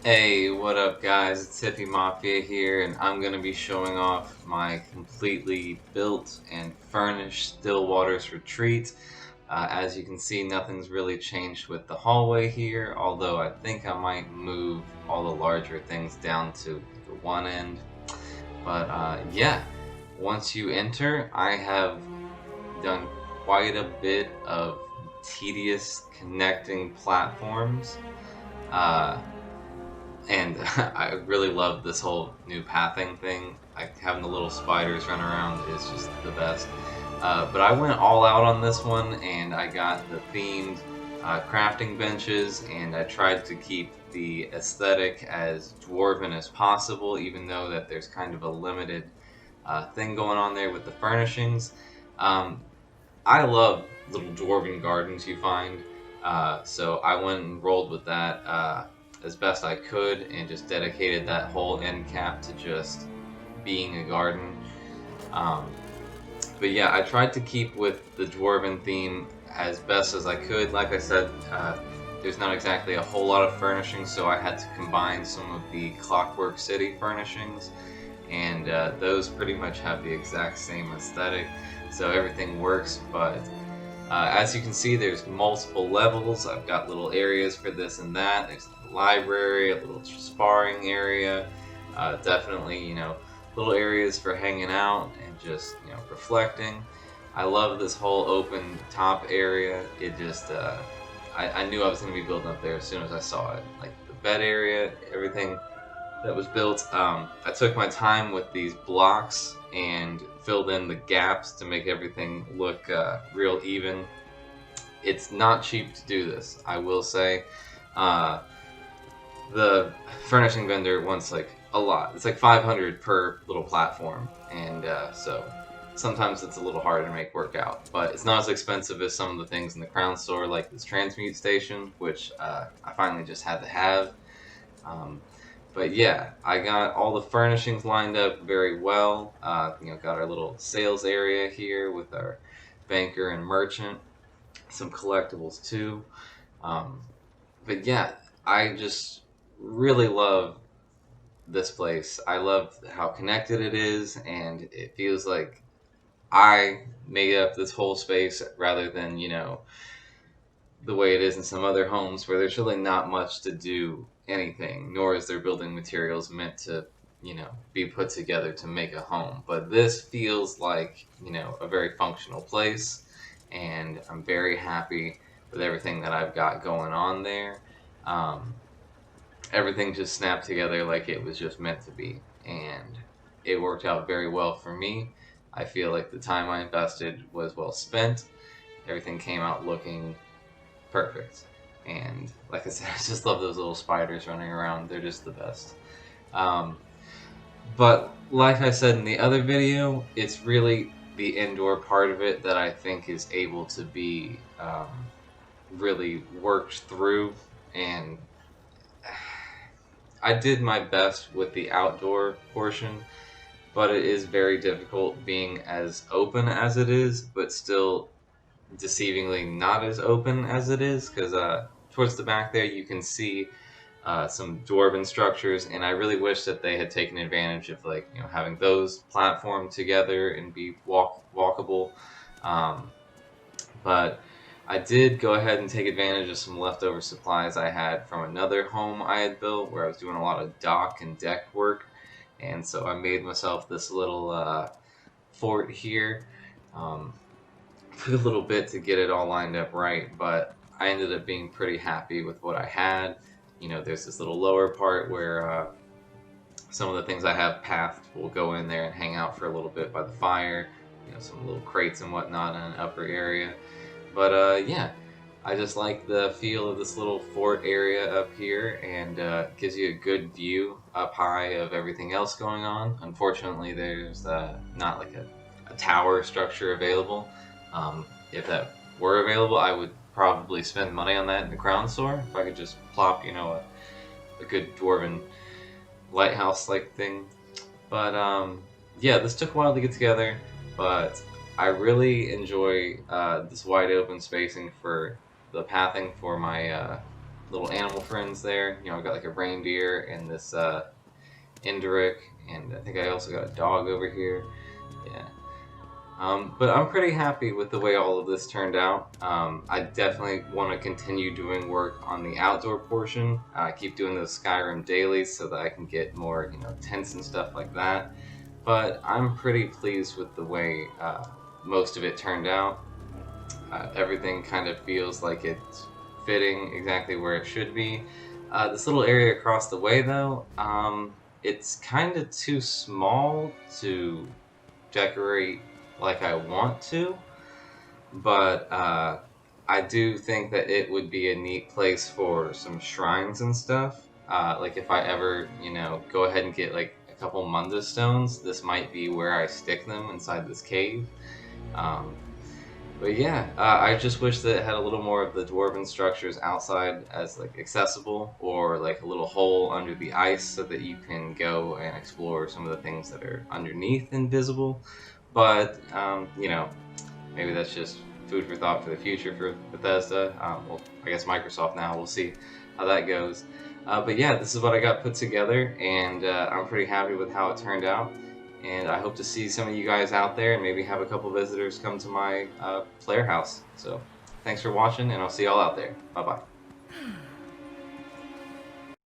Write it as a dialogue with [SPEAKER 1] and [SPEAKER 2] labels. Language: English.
[SPEAKER 1] Hey, what up, guys? It's Hippie Mafia here, and I'm going to be showing off my completely built and furnished Stillwater's Retreat. As you can see, nothing's really changed with the hallway here, although I think I might move all the larger things down to the one end. But yeah, once you enter, I have done quite a bit of tedious connecting platforms. Uh, and I really love this whole new pathing thing. Like having the little spiders run around is just the best. But I went all out on this one, and I got the themed crafting benches, and I tried to keep the aesthetic as dwarven as possible, even though that there's kind of a limited thing going on there with the furnishings. Um, I love little dwarven gardens you find, so I went and rolled with that as best I could and just dedicated that whole end cap to just being a garden. Um, but yeah, I tried to keep with the dwarven theme as best as I could. Like I said, there's not exactly a whole lot of furnishings, so I had to combine some of the Clockwork City furnishings, and those pretty much have the exact same aesthetic, so everything works. But as you can see, there's multiple levels. I've got little areas for this and that. There's a library, a little sparring area, definitely, little areas for hanging out and just, reflecting. I love this whole open top area. It just, I knew I was going to be building up there as soon as I saw it. Like the bed area, everything that was built. I took my time with these blocks and filled in the gaps to make everything look real even. It's not cheap to do this, I will say. Uh, the furnishing vendor wants like a lot. It's like 500 per little platform, and so sometimes it's a little harder to make work out. But it's not as expensive as some of the things in the Crown store, like this transmute station, which I finally just had to have. Um, but yeah, I got all the furnishings lined up very well. Got our little sales area here with our banker and merchant, some collectibles too. Um, but yeah, I just really love this place. I love how connected it is, and it feels like I made up this whole space rather than, the way it is in some other homes where there's really not much to do anything, nor is there building materials meant to, be put together to make a home. But this feels like, a very functional place, and I'm very happy with everything that I've got going on there. Um, Everything just snapped together like it was just meant to be, and it worked out very well for me. I feel like the time I invested was well spent. Everything came out looking perfect. And like I said, I just love those little spiders running around. They're just the best. Um, but like I said in the other video, it's really the indoor part of it that I think is able to be really worked through. And I did my best with the outdoor portion, but it is very difficult being as open as it is, but still deceivingly not as open as it is, because towards the back there you can see some dwarven structures, and I really wish that they had taken advantage of having those platformed together and be walkable. Um, but I did go ahead and take advantage of some leftover supplies I had from another home I had built where I was doing a lot of dock and deck work, and so I made myself this little fort here. Um, Took a little bit to get it all lined up right, but I ended up being pretty happy with what I had. There's this little lower part where some of the things I have pathed will go in there and hang out for a little bit by the fire. Some little crates and whatnot in an upper area. But yeah, I just like the feel of this little fort area up here, and gives you a good view up high of everything else going on. Unfortunately, there's not like a tower structure available. If that were available, I would probably spend money on that in the Crown store if I could just plop, a good dwarven lighthouse-like thing. But yeah, this took a while to get together, but I really enjoy this wide open spacing for the pathing for my little animal friends there. You know, I've got like a reindeer and this Indrik, and I think I also got a dog over here. Yeah. But I'm pretty happy with the way all of this turned out. I definitely want to continue doing work on the outdoor portion. I keep doing those Skyrim dailies so that I can get more, you know, tents and stuff like that. But I'm pretty pleased with the way most of it turned out. Everything kind of feels like it's fitting exactly where it should be. This little area across the way, though, it's kind of too small to decorate like I want to, but I do think that it would be a neat place for some shrines and stuff. Like if I ever, you know, go ahead and get like a couple Munda stones, this might be where I stick them inside this cave. Um, but yeah, I just wish that it had a little more of the dwarven structures outside as like accessible, or like a little hole under the ice so that you can go and explore some of the things that are underneath invisible. But you know, maybe that's just food for thought for the future for Bethesda. Well, I guess Microsoft now. We'll see how that goes. But yeah, this is what I got put together, and I'm pretty happy with how it turned out. And I hope to see some of you guys out there and maybe have a couple visitors come to my player house. So thanks for watching, and I'll see y'all out there. Bye bye.